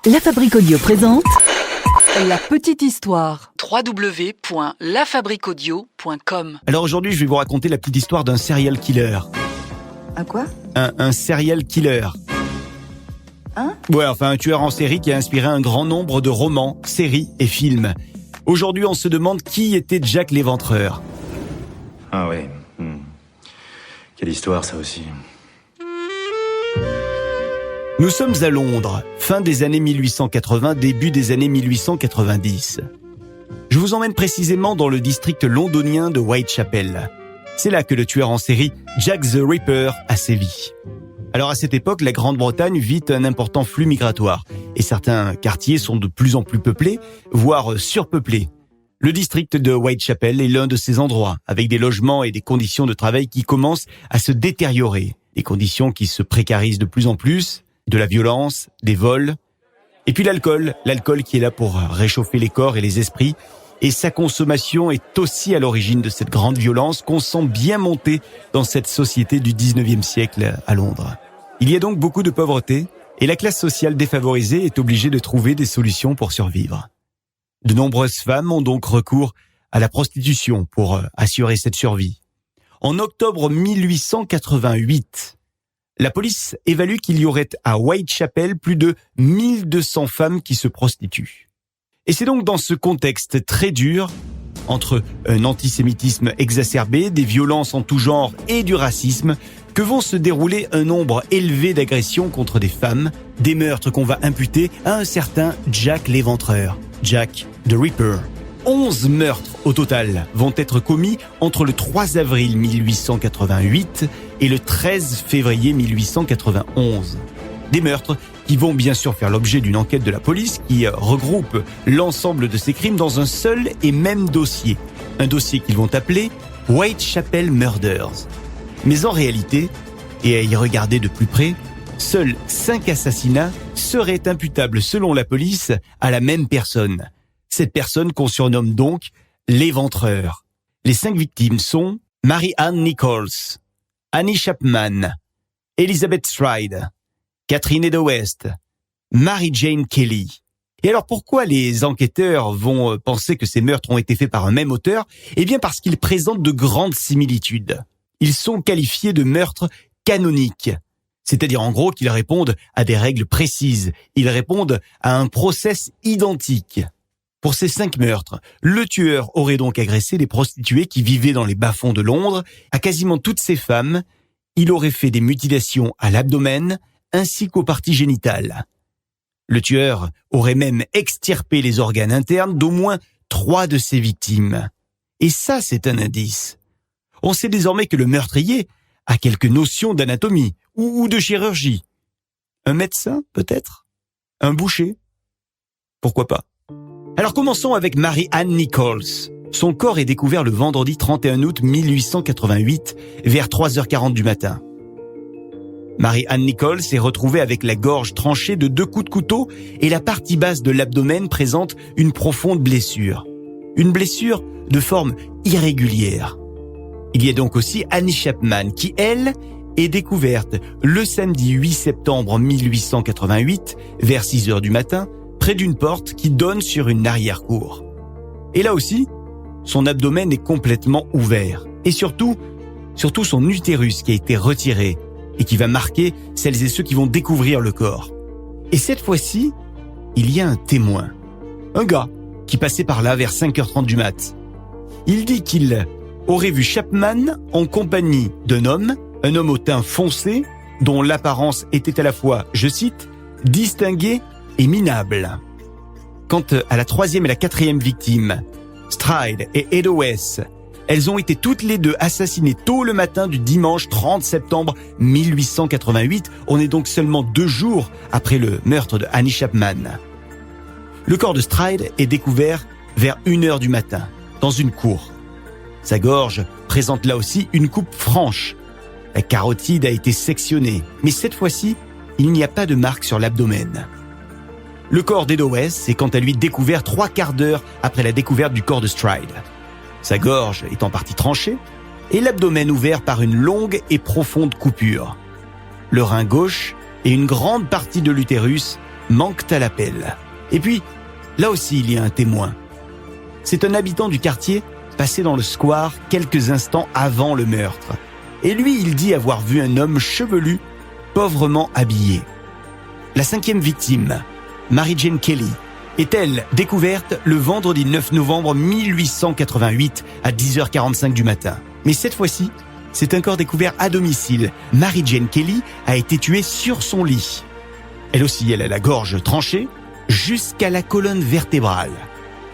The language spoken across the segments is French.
La Fabrique Audio présente La petite histoire. www.lafabriqueaudio.com. Alors aujourd'hui, je vais vous raconter la petite histoire d'un serial killer. Un quoi? Un serial killer. Ouais, enfin un tueur en série qui a inspiré un grand nombre de romans, séries et films. Aujourd'hui, on se demande qui était Jack l'Éventreur. Ah oui. Quelle histoire, ça aussi. Nous sommes à Londres, fin des années 1880, début des années 1890. Je vous emmène précisément dans le district londonien de Whitechapel. C'est là que le tueur en série Jack the Ripper a sévi. Alors à cette époque, la Grande-Bretagne vit un important flux migratoire et certains quartiers sont de plus en plus peuplés, voire surpeuplés. Le district de Whitechapel est l'un de ces endroits, avec des logements et des conditions de travail qui commencent à se détériorer, des conditions qui se précarisent de plus en plus, de la violence, des vols, et puis l'alcool qui est là pour réchauffer les corps et les esprits, et sa consommation est aussi à l'origine de cette grande violence qu'on sent bien monter dans cette société du 19e siècle à Londres. Il y a donc beaucoup de pauvreté, et la classe sociale défavorisée est obligée de trouver des solutions pour survivre. De nombreuses femmes ont donc recours à la prostitution pour assurer cette survie. En octobre 1888, la police évalue qu'il y aurait à Whitechapel plus de 1200 femmes qui se prostituent. Et c'est donc dans ce contexte très dur, entre un antisémitisme exacerbé, des violences en tout genre et du racisme, que vont se dérouler un nombre élevé d'agressions contre des femmes, des meurtres qu'on va imputer à un certain Jack l'Éventreur, Jack the Ripper. 11 meurtres au total vont être commis entre le 3 avril 1888 et le 13 février 1891. Des meurtres qui vont bien sûr faire l'objet d'une enquête de la police qui regroupe l'ensemble de ces crimes dans un seul et même dossier. Un dossier qu'ils vont appeler Whitechapel Murders. Mais en réalité, et à y regarder de plus près, seuls 5 assassinats seraient imputables selon la police à la même personne. Cette personne qu'on surnomme donc l'Éventreur. Les 5 victimes sont Mary Ann Nichols, Annie Chapman, Elizabeth Stride, Catherine Eda West, Mary Jane Kelly. Et alors pourquoi les enquêteurs vont penser que ces meurtres ont été faits par un même auteur ? Eh bien parce qu'ils présentent de grandes similitudes. Ils sont qualifiés de meurtres canoniques. C'est-à-dire en gros qu'ils répondent à des règles précises. Ils répondent à un process identique. Pour ces 5 meurtres, le tueur aurait donc agressé les prostituées qui vivaient dans les bas-fonds de Londres. À quasiment toutes ces femmes, il aurait fait des mutilations à l'abdomen ainsi qu'aux parties génitales. Le tueur aurait même extirpé les organes internes d'au moins 3 de ses victimes. Et ça, c'est un indice. On sait désormais que le meurtrier a quelques notions d'anatomie ou de chirurgie. Un médecin, peut-être ? Un boucher ? Pourquoi pas ? Alors commençons avec Mary Ann Nichols. Son corps est découvert le vendredi 31 août 1888 vers 3h40 du matin. Mary Ann Nichols est retrouvée avec la gorge tranchée de 2 coups de couteau et la partie basse de l'abdomen présente une profonde blessure. Une blessure de forme irrégulière. Il y a donc aussi Annie Chapman qui, elle, est découverte le samedi 8 septembre 1888 vers 6h du matin près d'une porte qui donne sur une arrière-cour. Et là aussi, son abdomen est complètement ouvert. Et surtout son utérus qui a été retiré et qui va marquer celles et ceux qui vont découvrir le corps. Et cette fois-ci, il y a un témoin. Un gars qui passait par là vers 5h30 du mat. Il dit qu'il aurait vu Chapman en compagnie d'un homme, un homme au teint foncé, dont l'apparence était à la fois, je cite, distinguée et minable. Quant à la 3e et la 4e victime, Stride et Eda West, elles ont été toutes les deux assassinées tôt le matin du dimanche 30 septembre 1888. On est donc seulement 2 jours après le meurtre de Annie Chapman. Le corps de Stride est découvert vers 1h du matin, dans une cour. Sa gorge présente là aussi une coupe franche. La carotide a été sectionnée, mais cette fois-ci, il n'y a pas de marque sur l'abdomen. Le corps d'Eda West est quant à lui découvert 3/4 d'heure après la découverte du corps de Stride. Sa gorge est en partie tranchée et l'abdomen ouvert par une longue et profonde coupure. Le rein gauche et une grande partie de l'utérus manquent à l'appel. Et puis, là aussi, il y a un témoin. C'est un habitant du quartier passé dans le square quelques instants avant le meurtre. Et lui, il dit avoir vu un homme chevelu, pauvrement habillé. La 5e victime, Mary Jane Kelly, est elle découverte le vendredi 9 novembre 1888 à 10h45 du matin. Mais cette fois-ci, c'est un corps découvert à domicile. Mary Jane Kelly a été tuée sur son lit. Elle aussi, elle a la gorge tranchée jusqu'à la colonne vertébrale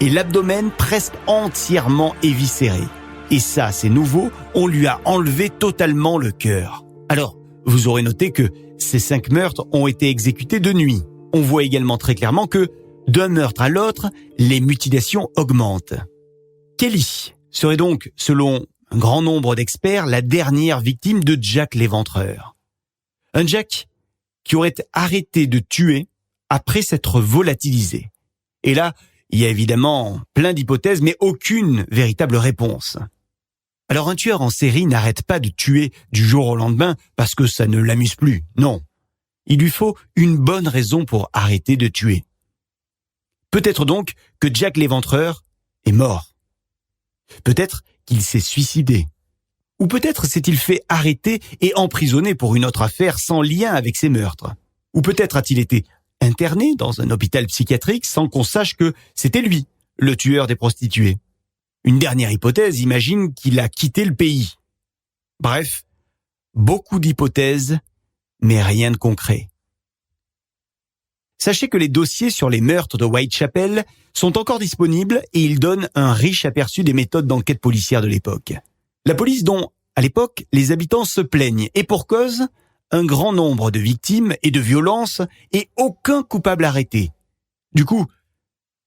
et l'abdomen presque entièrement éviscéré. Et ça, c'est nouveau, on lui a enlevé totalement le cœur. Alors, vous aurez noté que ces 5 meurtres ont été exécutés de nuit. On voit également très clairement que, d'un meurtre à l'autre, les mutilations augmentent. Kelly serait donc, selon un grand nombre d'experts, la dernière victime de Jack l'Éventreur. Un Jack qui aurait arrêté de tuer après s'être volatilisé. Et là, il y a évidemment plein d'hypothèses, mais aucune véritable réponse. Alors un tueur en série n'arrête pas de tuer du jour au lendemain parce que ça ne l'amuse plus, non. Il lui faut une bonne raison pour arrêter de tuer. Peut-être donc que Jack l'Éventreur est mort. Peut-être qu'il s'est suicidé. Ou peut-être s'est-il fait arrêter et emprisonner pour une autre affaire sans lien avec ses meurtres. Ou peut-être a-t-il été interné dans un hôpital psychiatrique sans qu'on sache que c'était lui, le tueur des prostituées. Une dernière hypothèse imagine qu'il a quitté le pays. Bref, beaucoup d'hypothèses, mais rien de concret. Sachez que les dossiers sur les meurtres de Whitechapel sont encore disponibles et ils donnent un riche aperçu des méthodes d'enquête policière de l'époque. La police dont, à l'époque, les habitants se plaignent, et pour cause, un grand nombre de victimes et de violences et aucun coupable arrêté. Du coup,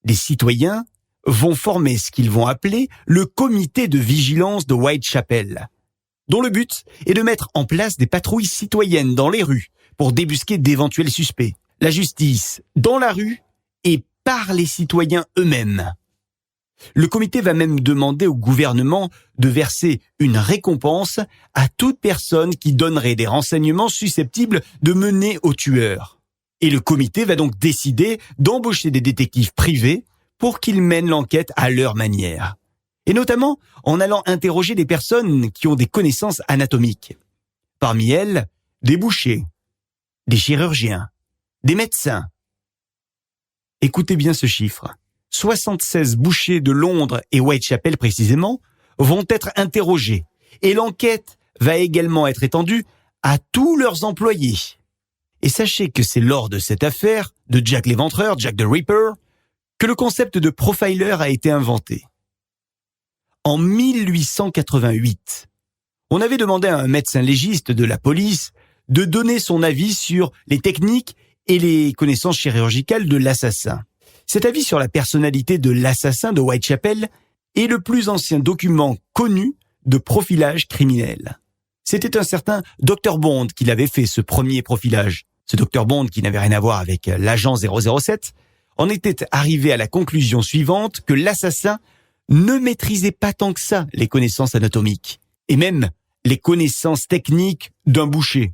les citoyens vont former ce qu'ils vont appeler le comité de vigilance de Whitechapel, dont le but est de mettre en place des patrouilles citoyennes dans les rues pour débusquer d'éventuels suspects. La justice dans la rue et par les citoyens eux-mêmes. Le comité va même demander au gouvernement de verser une récompense à toute personne qui donnerait des renseignements susceptibles de mener au tueur. Et le comité va donc décider d'embaucher des détectives privés pour qu'ils mènent l'enquête à leur manière. Et notamment en allant interroger des personnes qui ont des connaissances anatomiques. Parmi elles, des bouchers, des chirurgiens, des médecins. Écoutez bien ce chiffre. 76 bouchers de Londres et Whitechapel précisément vont être interrogés et l'enquête va également être étendue à tous leurs employés. Et sachez que c'est lors de cette affaire de Jack l'Éventreur, Jack the Ripper, que le concept de profiler a été inventé. En 1888, on avait demandé à un médecin légiste de la police de donner son avis sur les techniques et les connaissances chirurgicales de l'assassin. Cet avis sur la personnalité de l'assassin de Whitechapel est le plus ancien document connu de profilage criminel. C'était un certain Dr Bond qui l'avait fait, ce premier profilage. Ce Dr Bond, qui n'avait rien à voir avec l'agent 007, en était arrivé à la conclusion suivante que l'assassin ne maîtrisait pas tant que ça les connaissances anatomiques, et même les connaissances techniques d'un boucher.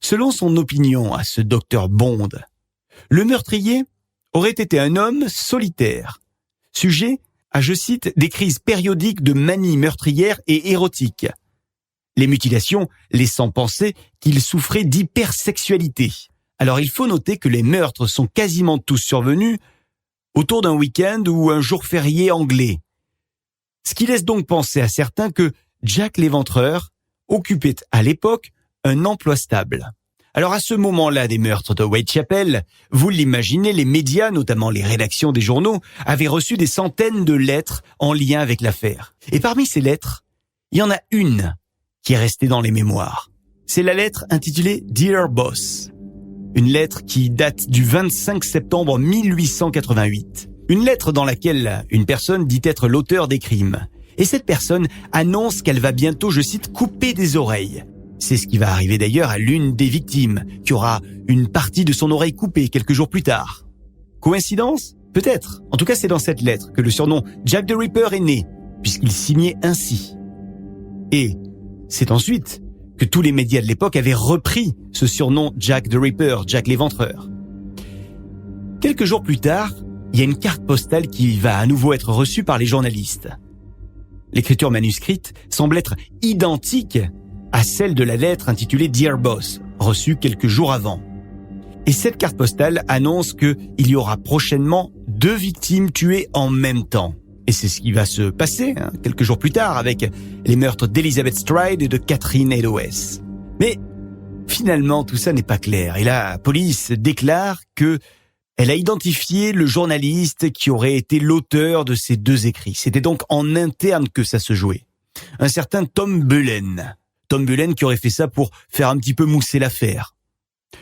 Selon son opinion à ce Dr Bond, le meurtrier aurait été un homme solitaire, sujet à, je cite, des crises périodiques de manie meurtrière et érotique. Les mutilations laissant penser qu'il souffrait d'hypersexualité. Alors il faut noter que les meurtres sont quasiment tous survenus autour d'un week-end ou un jour férié anglais. Ce qui laisse donc penser à certains que Jack l'Éventreur occupait à l'époque un emploi stable. Alors à ce moment-là des meurtres de Whitechapel, vous l'imaginez, les médias, notamment les rédactions des journaux, avaient reçu des centaines de lettres en lien avec l'affaire. Et parmi ces lettres, il y en a une qui est restée dans les mémoires. C'est la lettre intitulée « Dear Boss ». Une lettre qui date du 25 septembre 1888. Une lettre dans laquelle une personne dit être l'auteur des crimes. Et cette personne annonce qu'elle va bientôt, je cite, « couper des oreilles ». C'est ce qui va arriver d'ailleurs à l'une des victimes, qui aura une partie de son oreille coupée quelques jours plus tard. Coïncidence ? Peut-être. En tout cas, c'est dans cette lettre que le surnom Jack the Ripper est né, puisqu'il signait ainsi. Et c'est ensuite que tous les médias de l'époque avaient repris ce surnom Jack the Ripper, Jack l'Éventreur. Quelques jours plus tard, il y a une carte postale qui va à nouveau être reçue par les journalistes. L'écriture manuscrite semble être identique à celle de la lettre intitulée Dear Boss, reçue quelques jours avant. Et cette carte postale annonce qu'il y aura prochainement 2 victimes tuées en même temps. Et c'est ce qui va se passer quelques jours plus tard avec les meurtres d'Elizabeth Stride et de Catherine Eddowes. Mais finalement, tout ça n'est pas clair. Et la police déclare que elle a identifié le journaliste qui aurait été l'auteur de ces 2 écrits. C'était donc en interne que ça se jouait. Un certain Tom Bullen. Tom Bullen qui aurait fait ça pour faire un petit peu mousser l'affaire.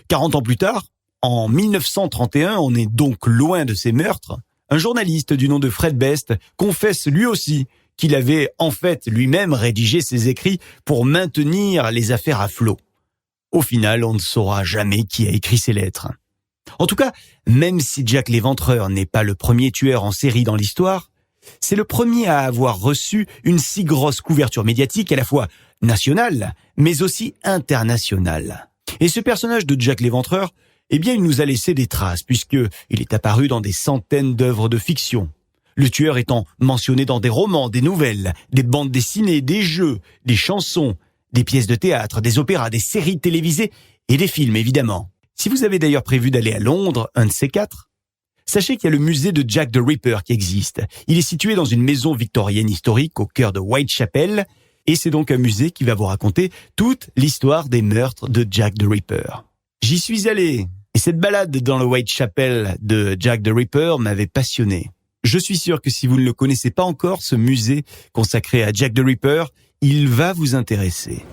40 ans plus tard, en 1931, on est donc loin de ces meurtres, un journaliste du nom de Fred Best confesse lui aussi qu'il avait en fait lui-même rédigé ces écrits pour maintenir les affaires à flot. Au final, on ne saura jamais qui a écrit ces lettres. En tout cas, même si Jack l'Éventreur n'est pas le premier tueur en série dans l'histoire, c'est le premier à avoir reçu une si grosse couverture médiatique à la fois nationale, mais aussi internationale. Et ce personnage de Jack l'Éventreur, eh bien, il nous a laissé des traces, puisqu'il est apparu dans des centaines d'œuvres de fiction. Le tueur étant mentionné dans des romans, des nouvelles, des bandes dessinées, des jeux, des chansons, des pièces de théâtre, des opéras, des séries télévisées et des films, évidemment. Si vous avez d'ailleurs prévu d'aller à Londres, un de ces 4, sachez qu'il y a le musée de Jack the Ripper qui existe. Il est situé dans une maison victorienne historique au cœur de Whitechapel, et c'est donc un musée qui va vous raconter toute l'histoire des meurtres de Jack the Ripper. J'y suis allé, et cette balade dans le Whitechapel de Jack the Ripper m'avait passionné. Je suis sûr que si vous ne le connaissez pas encore, ce musée consacré à Jack the Ripper, il va vous intéresser.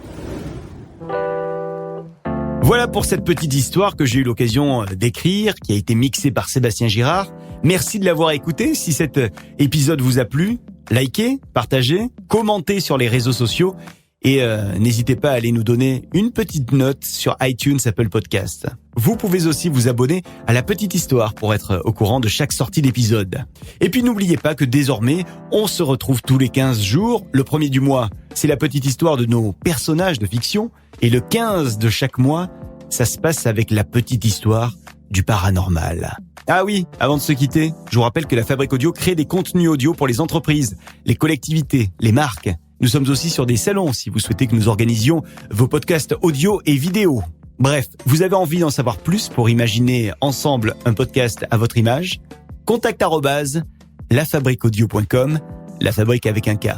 Voilà pour cette petite histoire que j'ai eu l'occasion d'écrire, qui a été mixée par Sébastien Girard. Merci de l'avoir écouté. Si cet épisode vous a plu, likez, partagez, commentez sur les réseaux sociaux et n'hésitez pas à aller nous donner une petite note sur iTunes, Apple Podcast. Vous pouvez aussi vous abonner à La Petite Histoire pour être au courant de chaque sortie d'épisode. Et puis n'oubliez pas que désormais, on se retrouve tous les 15 jours. Le premier du mois, c'est la petite histoire de nos personnages de fiction. Et le 15 de chaque mois, ça se passe avec la petite histoire du paranormal. Ah oui, avant de se quitter, je vous rappelle que la Fabrique Audio crée des contenus audio pour les entreprises, les collectivités, les marques. Nous sommes aussi sur des salons si vous souhaitez que nous organisions vos podcasts audio et vidéo. Bref, vous avez envie d'en savoir plus pour imaginer ensemble un podcast à votre image? contact@lafabriqueaudio.com, la fabrique avec un K.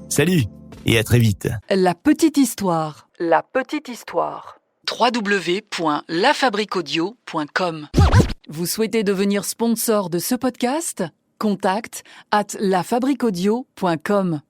Salut et à très vite. La petite histoire. La petite histoire. www.lafabriqueaudio.com. Vous souhaitez devenir sponsor de ce podcast? Contact@lafabriqueaudio.com.